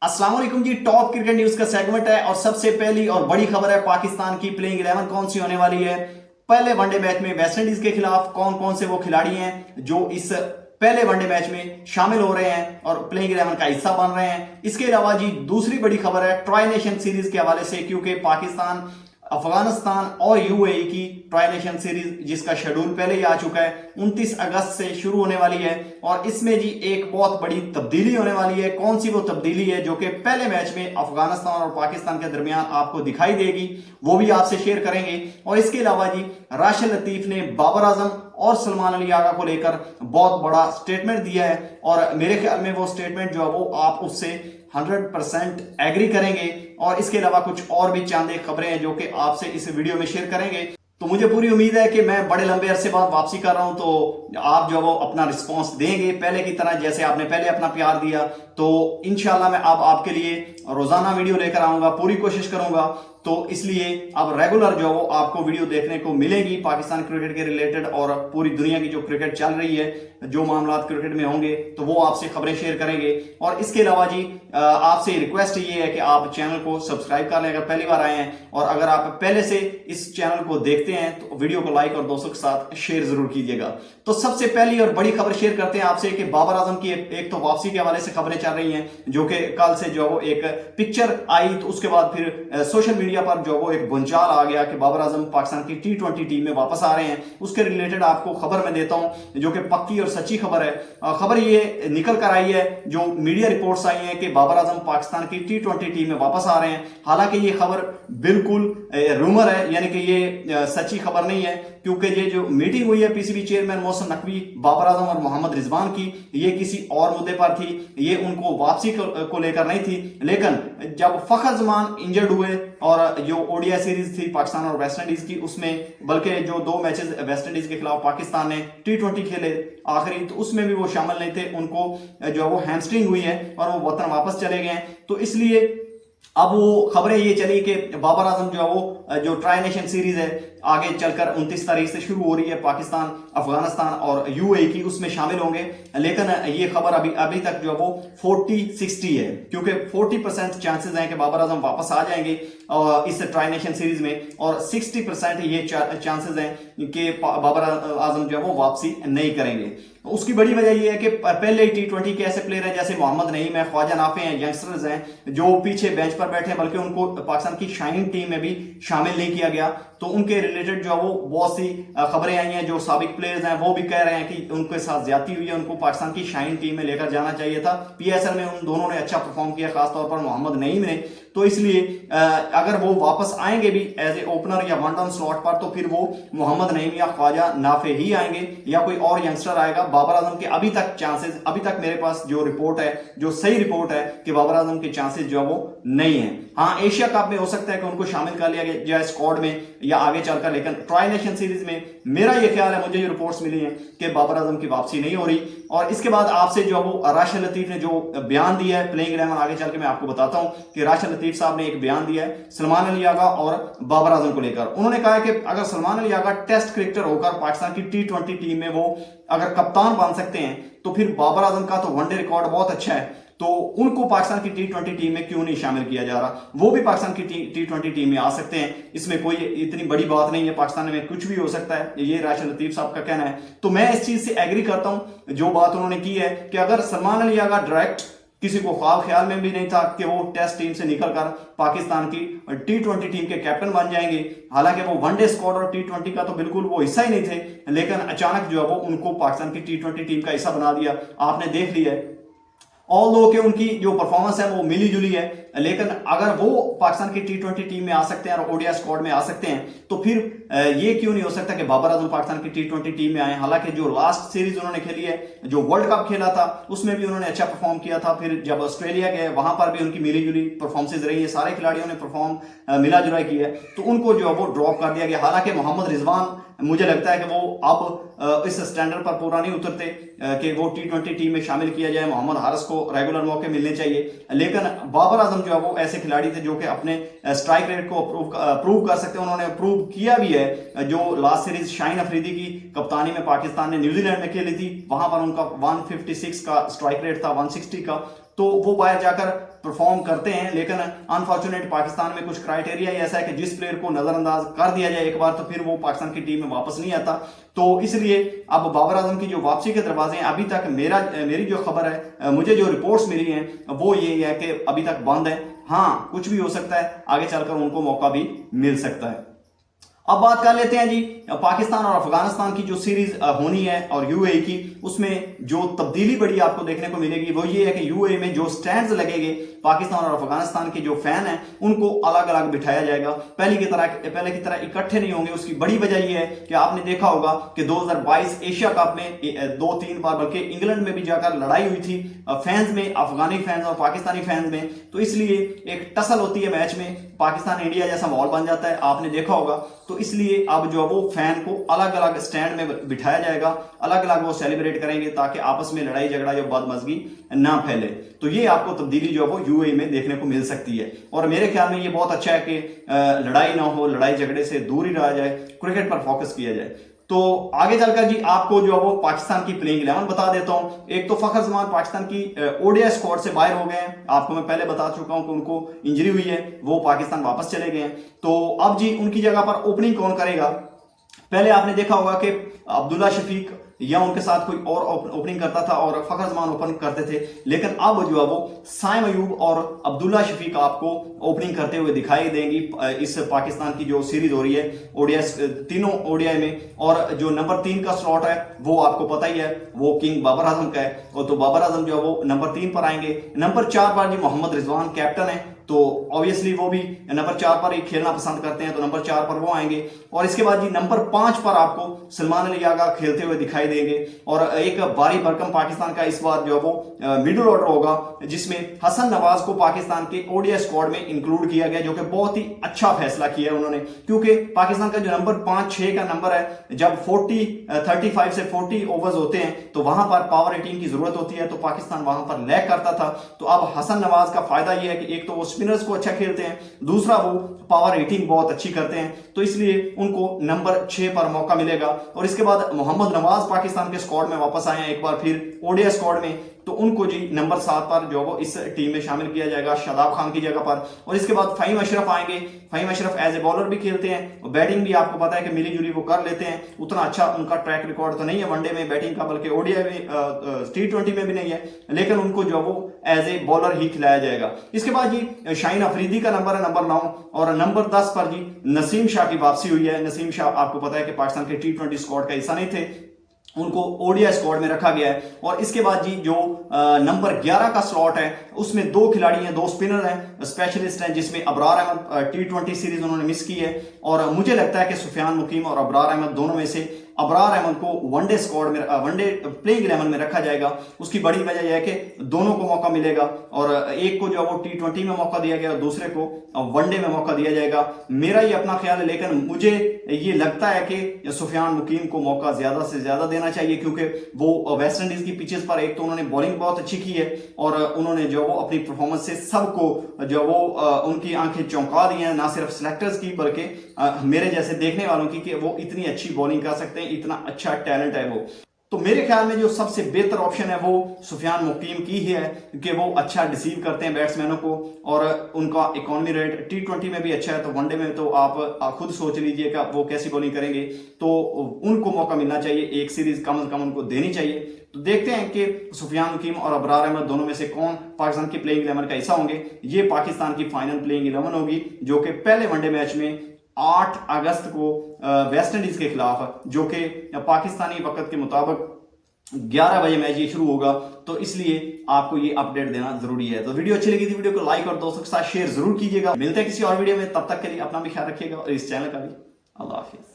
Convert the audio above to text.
अस्सलाम वालेकुम जी। Top cricket news का सेगमेंट है और सबसे पहली और बड़ी खबर है पाकिस्तान की प्लेइंग 11 कौन सी होने वाली है। पहले वनडे मैच में वेस्टइंडीज के खिलाफ कौन कौन से वो खिलाड़ी हैं जो इस पहले वनडे मैच में शामिल हो रहे हैं और प्लेइंग 11 का हिस्सा बन रहे हैं। इसके अलावा जी दूसरी बड़ी खबर है ट्राई नेशन सीरीज के हवाले से, क्योंकि पाकिस्तान, अफगानिस्तान और यूएई की ट्राई नेशन सीरीज जिसका शेड्यूल पहले ही आ चुका है 29 अगस्त से शुरू होने वाली है और इसमें जी एक बहुत बड़ी तब्दीली होने वाली है। कौन सी वो तब्दीली है जो कि पहले मैच में अफगानिस्तान और पाकिस्तान के दरमियान आपको दिखाई देगी, वो भी आपसे शेयर करेंगे। और इसके अलावा जी राशिद लतीफ ने बाबर आजम और सलमान अली आगा को लेकर बहुत बड़ा स्टेटमेंट दिया है और मेरे ख्याल में वो स्टेटमेंट जो है वो आप उससे 100% एग्री करेंगे। और इसके अलावा कुछ और भी चंद खबरें हैं जो कि आपसे इस वीडियो में शेयर करेंगे। तो मुझे पूरी उम्मीद है कि मैं बड़े लंबे अरसे बाद वापसी कर रहा हूं, तो आप जो वो अपना रिस्पांस देंगे पहले की तरह, जैसे आपने पहले अपना प्यार दिया। तो इंशाल्लाह मैं अब आपके लिए रोजाना वीडियो लेकर आऊंगा, पूरी कोशिश करूंगा। तो इसलिए अब रेगुलर जो वो आपको वीडियो देखने को मिलेगी पाकिस्तान क्रिकेट के रिलेटेड और पूरी दुनिया की जो क्रिकेट चल रही है, जो मामला क्रिकेट में होंगे तो वो आपसे खबरें शेयर करेंगे। और इसके अलावा जी आपसे रिक्वेस्ट ये है कि आप चैनल को सब्सक्राइब कर लें अगर पहली बार आए हैं, और अगर आप पहले से इस चैनल को देखते हैं तो वीडियो को लाइक और दोस्तों के साथ शेयर जरूर कीजिएगा। तो सबसे पहली और बड़ी खबर शेयर करते हैं आपसे कि बाबर आजम की एक तो वापसी के हवाले से खबरें चल रही हैं, जो कि कल से जो वो एक पिक्चर आई, तो उसके बाद फिर सोशल मीडिया पर जो वो एक भूचाल आ गया कि बाबर आजम पाकिस्तान की T20 टीम में वापस आ रहे हैं। उसके रिलेटेड आपको खबर मैं देता हूं जो कि पक्की और सच्ची खबर है। खबर ये निकल कर आई है, जो मीडिया रिपोर्ट्स आई हैं कि बाबर आजम पाकिस्तान की T20 टीम में वापस आ रहे हैं। हालांकि ये खबर बिल्कुल रूमर है, यानी कि ये सच्ची खबर नहीं है, क्योंकि ये जो मीटिंग हुई है पीसीबी चेयरमैन मोहसिन नकवी, बाबर आजम और मोहम्मद रिजवान की, ये किसी और मुद्दे पर थी, ये उनको वापसी को लेकर नहीं थी। लेकिन जब फखर जमान इंजर्ड हुए और जो ओडीआई सीरीज थी पाकिस्तान और वेस्टइंडीज की, उसमें बल्कि जो 2 मैचेस वेस्टइंडीज के खिलाफ पाकिस्तान ने T20 खेले आखिरी, तो उसमें भी वो शामिल नहीं थे। उनको जो वो हैमस्ट्रिंग हुई है और वो वतन वापस चले गए। तो इसलिए अब वो खबरें ये चली कि बाबर आजम जो है वो जो ट्राई नेशन सीरीज है आगे चलकर 29 तारीख से शुरू हो रही है, पाकिस्तान, अफगानिस्तान और यूएई की, उसमें शामिल होंगे। लेकिन ये खबर अभी तक जो है वो 40-60 है, क्योंकि 40% चांसेस हैं कि बाबर आजम वापस आ जाएंगे इस ट्राई नेशन सीरीज में, और 60% ये चांसेस हैं कि बाबर आजम जो है वो वापसी नहीं करेंगे। उसकी बड़ी वजह यह है कि पहले T20 के ऐसे प्लेयर हैं जैसे मोहम्मद नईम है, ख्वाजा नाफे हैं, यंगस्टर्स हैं जो पीछे बेंच पर बैठे हैं, बल्कि उनको पाकिस्तान की शाइनिंग टीम में भी शामिल नहीं किया गया। तो उनके रिलेटेड जो है वो बहुत सी खबरें आई हैं। जो साबिक प्लेयर्स हैं वो भी कह रहे हैं कि उनके साथ ज्यादती हुई है, उनको पाकिस्तान की शाइनिंग टीम में लेकर जाना चाहिए था। PSL में उन दोनों ने अच्छा परफॉर्म किया, खासतौर पर मोहम्मद नईम ने। तो इसलिए अगर वो वापस आएंगे भी एज ए ओपनर या वन डाउन स्लॉट पर, तो फिर वो मोहम्मद नईम या ख्वाजा नाफे ही आएंगे या कोई और यंगस्टर आएगा। बाबर आजम के अभी तक चांसेस, अभी तक मेरे पास जो रिपोर्ट है, जो सही रिपोर्ट है कि बाबर आजम के चांसेस जो है वो नहीं है। हाँ, एशिया कप में हो सकता है कि उनको शामिल कर लिया जाए स्क्वाड में या आगे चलकर, लेकिन ट्राई नेशन सीरीज में मेरा ये ख्याल है, मुझे जो रिपोर्ट्स मिली हैं कि बाबर आजम की वापसी नहीं हो रही। और इसके बाद आपसे जो वो राशिद लतीफ ने जो बयान दिया है प्लेइंग 11, आगे चल के मैं आपको बताता हूं कि राशिद लतीफ साहब ने एक बयान दिया है सलमान अली आगा और बाबर आजम को लेकर। उन्होंने कहा है कि अगर सलमान अली आगा टेस्ट क्रिकेटर होकर पाकिस्तान की T20 टीम में वो अगर कप्तान बन सकते हैं, तो फिर बाबर आजम का तो वनडे रिकॉर्ड बहुत अच्छा है, तो उनको पाकिस्तान की T20 टीम में क्यों नहीं शामिल किया जा रहा। वो भी पाकिस्तान की T20 टीम में आ सकते हैं, इसमें कोई इतनी बड़ी बात नहीं है, पाकिस्तान में कुछ भी हो सकता है, ये राशिद लतीफ साहब का कहना है। तो मैं इस चीज से एग्री करता हूं जो बात उन्होंने की है कि अगर सलमान अली आगा डायरेक्ट, किसी को ख्याल में भी नहीं था कि वो टेस्ट टीम से निकलकर पाकिस्तान की T20 टीम के कैप्टन बन जाएंगे। हालांकि वो वनडे स्क्वाड और T20 का तो बिल्कुल वो हिस्सा ही नहीं थे, लेकिन अचानक जो है वो उनको पाकिस्तान की T20 टीम का हिस्सा बना दिया। आपने देख लिया है, ऑल दो के उनकी जो परफॉर्मेंस है वो मिली जुली है, लेकिन अगर वो पाकिस्तान की T20 टीम में आ सकते हैं और ओडीआई स्क्वाड में आ सकते हैं, तो फिर ये क्यों नहीं हो सकता कि बाबर आजम पाकिस्तान की T20 टीम में आए। हालांकि जो लास्ट सीरीज उन्होंने खेली है, जो वर्ल्ड कप खेला था, उसमें भी उन्होंने अच्छा परफॉर्म किया था। फिर जब ऑस्ट्रेलिया गए वहां पर भी उनकी मिली जुली परफॉर्मेंसेज रही है, सारे खिलाड़ियों ने परफॉर्म मिला जुला किया है, तो उनको जो है वो ड्रॉप कर दिया गया। हालांकि मोहम्मद रिजवान, मुझे लगता है कि वो अब इस स्टैंडर्ड पर पूरा नहीं उतरते कि वो T20 टीम में शामिल किया जाए। मोहम्मद हारिस को रेगुलर मौके मिलने चाहिए, लेकिन बाबर आजम जो है वो ऐसे खिलाड़ी थे जो कि अपने स्ट्राइक रेट को प्रूव कर सकते हैं। उन्होंने प्रूव किया भी है। जो लास्ट सीरीज शाहीन अफरीदी की कप्तानी में पाकिस्तान ने न्यूजीलैंड में खेली थी, वहां पर उनका 156 का स्ट्राइक रेट था, 160 का, तो वो बाहर जाकर परफॉर्म करते हैं। लेकिन अनफॉर्चुनेट पाकिस्तान में कुछ क्राइटेरिया ही ऐसा है कि जिस प्लेयर को नजरअंदाज कर दिया जाए एक बार तो फिर वो पाकिस्तान की टीम में वापस नहीं आता। तो इसलिए अब बाबर आजम की जो वापसी के दरवाजे हैं अभी तक मेरी जो खबर है, मुझे जो रिपोर्ट्स मिली हैं वो ये है कि अभी तक बंद है। हाँ, कुछ भी हो सकता है, आगे चलकर उनको मौका भी मिल सकता है। अब बात कर लेते हैं जी पाकिस्तान और अफगानिस्तान की जो सीरीज होनी है और यूएई की, उसमें जो तब्दीली बड़ी आपको देखने को मिलेगी वो ये है कि यूएई में जो स्टैंड्स लगेंगे पाकिस्तान और अफगानिस्तान के जो फैन हैं उनको अलग अलग बिठाया जाएगा। पहले की तरह इकट्ठे नहीं होंगे। उसकी बड़ी वजह यह है कि आपने देखा होगा कि 2022 एशिया कप में 2-3 बार बल्कि इंग्लैंड में भी जाकर लड़ाई हुई थी फैंस में, अफगानी फैंस और पाकिस्तानी फैंस में। तो इसलिए एक टसल होती है मैच में, पाकिस्तान इंडिया जैसा माहौल बन जाता है, आपने देखा होगा। तो इसलिए अब जो वो फैन को अलग अलग स्टैंड में बिठाया जाएगा, अलग अलग वो सेलिब्रेट करेंगे ताकि आपस में लड़ाई झगड़ा या बदमजगी ना फैले। तो ये आपको तब्दीली जो है वो यूएई में देखने को मिल सकती है और मेरे ख्याल में ये बहुत अच्छा है कि लड़ाई ना हो, लड़ाई झगड़े से दूर ही रहा जाए, क्रिकेट पर फोकस किया जाए। तो आगे चलकर जी आपको जो है वो पाकिस्तान की प्लेइंग 11 बता देता हूं। एक तो फखर जमान पाकिस्तान की ओडीआई स्क्वाड से बाहर हो गए हैं, आपको मैं पहले बता चुका हूं कि उनको इंजरी हुई है, वो पाकिस्तान वापस चले गए हैं। तो अब जी उनकी जगह पर ओपनिंग कौन करेगा? पहले आपने देखा होगा कि अब्दुल्ला शफीक या उनके साथ कोई और ओपनिंग करता था और फखर जमान ओपन करते थे, लेकिन अब जो है वो साइम अयूब और अब्दुल्ला शफीक आपको ओपनिंग करते हुए दिखाई देंगी इस पाकिस्तान की जो सीरीज हो रही है ओडीआई, तीनों ओडीआई में। और जो नंबर 3 का स्लॉट है वो आपको पता ही है, वो किंग बाबर आजम का है। और तो बाबर आजम जो है वो नंबर 3 पर आएंगे। नंबर 4 पर जी मोहम्मद रिजवान कैप्टन है, तो ऑब्वियसली वो भी नंबर 4 पर ही खेलना पसंद करते हैं, तो नंबर 4 पर वो आएंगे। और इसके बाद जी नंबर 5 पर आपको सलमान अली आगा खेलते हुए दिखाई देंगे। और एक भारी भरकम पाकिस्तान का इस बार जो है वो मिडिल ऑर्डर होगा जिसमें हसन नवाज को पाकिस्तान के ओडीआई स्क्वाड में इंक्लूड किया गया, जो कि बहुत ही अच्छा फैसला किया है उन्होंने। क्योंकि पाकिस्तान का जो नंबर 5-6 का नंबर है, जब 35 से 40 ओवर्स होते हैं तो वहां पर पावर रेटिंग की जरूरत होती है, तो पाकिस्तान वहां पर लैग करता था। तो अब हसन नवाज का फायदा यह है कि एक तो वो स्पिनर्स को अच्छा खेलते हैं, दूसरा वो पावर रेटिंग बहुत अच्छी करते हैं, तो इसलिए उनको नंबर 6 पर मौका मिलेगा। और इसके बाद मोहम्मद नवाज पाकिस्तान के स्क्वाड में वापस आए हैं एक बार फिर ओडीआई स्क्वाड में, तो उनको जी नंबर 7 पर जो वो इस टीम में शामिल किया जाएगा शादाब खान की जगह पर। और इसके बाद फहीम अशरफ आएंगे। Faheem Ashraf as a bowler भी खेलते हैं और बैटिंग भी आपको पता है कि मिली जुली वो कर लेते हैं। उतना अच्छा उनका ट्रैक रिकॉर्ड तो नहीं है वनडे में बैटिंग का, बल्कि ओडीआई में T20 में भी नहीं है, लेकिन उनको जो वो एज ए बॉलर ही खिलाया जाएगा। इसके बाद जी शाहीन अफरीदी का नंबर है नंबर 9 और नंबर 10 पर जी नसीम शाह की वापसी हुई है। नसीम शाह आपको पता है कि पाकिस्तान के T20 स्क्वाड का हिस्सा नहीं थे, उनको ओडीआई स्क्वाड में रखा गया है। और इसके बाद जी जो नंबर 11 का स्लॉट है उसमें 2 खिलाड़ी हैं, 2 स्पिनर हैं, स्पेशलिस्ट हैं, जिसमें अबरार अहमद T20 सीरीज उन्होंने मिस की है और मुझे लगता है कि सुफियान मुकीम और अबरार अहमद दोनों में से अबरार अहमद को वनडे स्क्वाड में वनडे प्लेइंग 11 में रखा जाएगा। उसकी बड़ी वजह यह है कि दोनों को मौका मिलेगा और एक को जो वो T20 में मौका दिया गया और दूसरे को वनडे में मौका दिया जाएगा। मेरा ये अपना ख्याल है, लेकिन मुझे ये लगता है कि सुफियान मुकीम को मौका ज्यादा से ज्यादा देना चाहिए, क्योंकि वो वेस्ट इंडीज की पिचेस पर एक तो उन्होंने बॉलिंग बहुत अच्छी की है और उन्होंने जो वो अपनी परफॉर्मेंस से सबको जो वो उनकी आंखें चौंका दी हैं, ना सिर्फ सिलेक्टर्स की बल्कि मेरे जैसे देखने वालों की, कि वो इतनी अच्छी बॉलिंग कर सकते हैं, इतना अच्छा टैलेंट है वो। तो मेरे ख्याल में जो सबसे बेहतर ऑप्शन है वो सुफियान मुकीम की ही है, क्योंकि वो अच्छा डिसीव करते हैं बैट्समैनों को और उनका इकोनॉमी रेट T20 में भी अच्छा है, तो वनडे में तो आप खुद सोच लीजिएगा वो कैसी बॉलिंग करेंगे। तो उनको मौका मिलना चाहिए, एक सीरीज कम से कम उनको देनी चाहिए। तो देखते हैं कि सुफियान मुकीम और अबरार अहमद दोनों में से कौन पाकिस्तान की प्लेइंग 11 का हिस्सा होंगे। ये पाकिस्तान की फाइनल प्लेइंग 11 होगी, जो कि पहले वनडे मैच में 8 अगस्त को वेस्ट इंडीज के खिलाफ, जो कि पाकिस्तानी वक्त के मुताबिक 11 बजे मैच ये शुरू होगा, तो इसलिए आपको ये अपडेट देना जरूरी है। तो वीडियो अच्छी लगी थी, वीडियो को लाइक और दोस्तों के साथ शेयर जरूर कीजिएगा। मिलते हैं किसी और वीडियो में, तब तक के लिए अपना भी ख्याल रखिएगा और इस चैनल का भी। अल्लाह हाफिज।